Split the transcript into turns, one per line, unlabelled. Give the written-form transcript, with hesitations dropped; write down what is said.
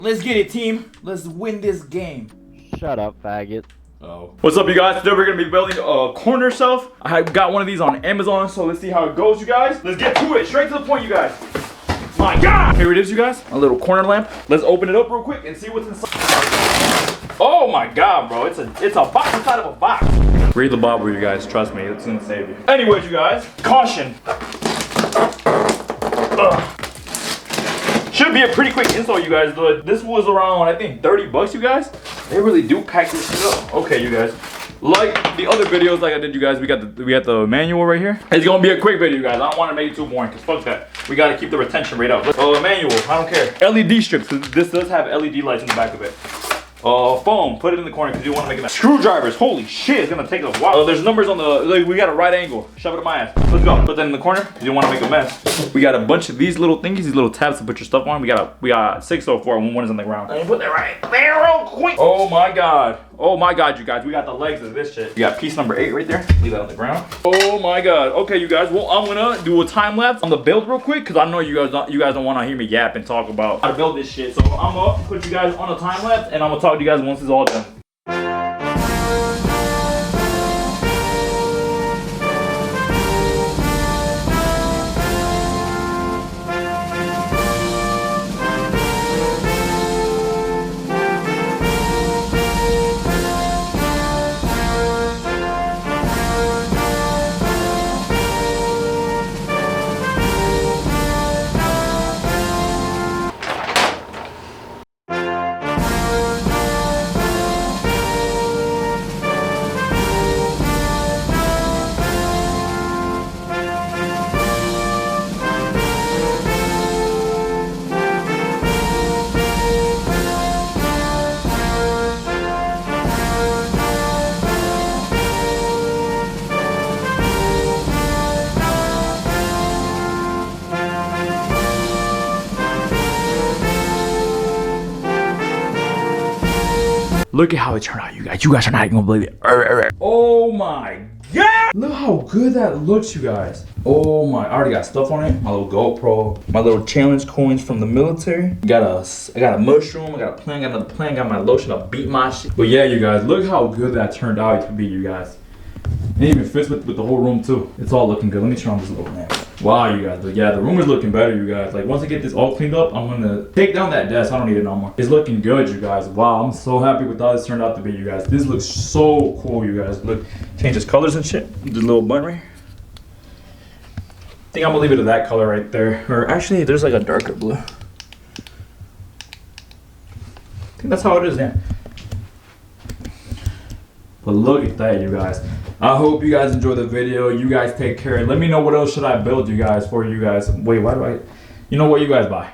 Let's get it, team. Let's win this game.
Shut up, faggot.
Oh. What's up, you guys? Today we're gonna be building a corner shelf. I got one of these on Amazon, so let's see how it goes, you guys. Let's get to it. Straight to the point, you guys. My God! Here it is, you guys. A little corner lamp. Let's open it up real quick and see what's inside. Oh my God, bro! It's a box inside of a box. Read the Bible, you guys. Trust me, it's gonna save you. Anyways, you guys, caution. Should be a pretty quick install, you guys. This was around, I think, 30 bucks, you guys. They really do pack this shit up. Okay, you guys. Like the other videos, like I did, you guys, we got the manual right here. It's gonna be a quick video, you guys. I don't want to make it too boring, cause fuck that. We gotta keep the retention rate up. Manual. I don't care. LED strips. This does have LED lights in the back of it. Foam, put it in the corner because you want to make it nice. Screwdrivers, holy shit, it's gonna take a while. There's numbers on the, like, we got a right angle. Shove it in my ass. Let's go. Put that in the corner because you want to make a mess. We got a bunch of these little thingies, these little tabs to put your stuff on. We got 6 so far, one is on the ground. Let me put that right there real quick. Oh my God. Oh my God, you guys, we got the legs of this shit. You got piece number 8 right there. Leave that on the ground. Oh my God. Okay, you guys, well, I'm gonna do a time lapse on the build real quick because I know you guys don't want to hear me yap and talk about how to build this shit. So I'm gonna put you guys on a time lapse and I'm gonna talk to you guys once it's all done. Look at how it turned out, you guys. You guys are not even gonna believe it. Oh my God! Look how good that looks, you guys. Oh my, I already got stuff on it. My little GoPro, my little challenge coins from the military. I got a mushroom, I got a plant, got another plant, got my lotion to beat my shit. But yeah, you guys, look how good that turned out to be, you guys. It even fits with the whole room too. It's all looking good. Let me turn on this little lamp. Wow, you guys, but yeah, the room is looking better, you guys. Like, once I get this all cleaned up, I'm gonna take down that desk. I don't need it no more. It's looking good, you guys. Wow, I'm so happy with how this turned out to be, you guys. This looks so cool, you guys. Look, changes colors and shit. The little button right here. I think I'm gonna leave it to that color right there. Or actually, there's like a darker blue. I think that's how it is, yeah. But look at that, you guys. I hope you guys enjoy the video. You guys take care. Let me know what else should I build, you guys, for you guys. Wait, why do I? You know what, you guys buy.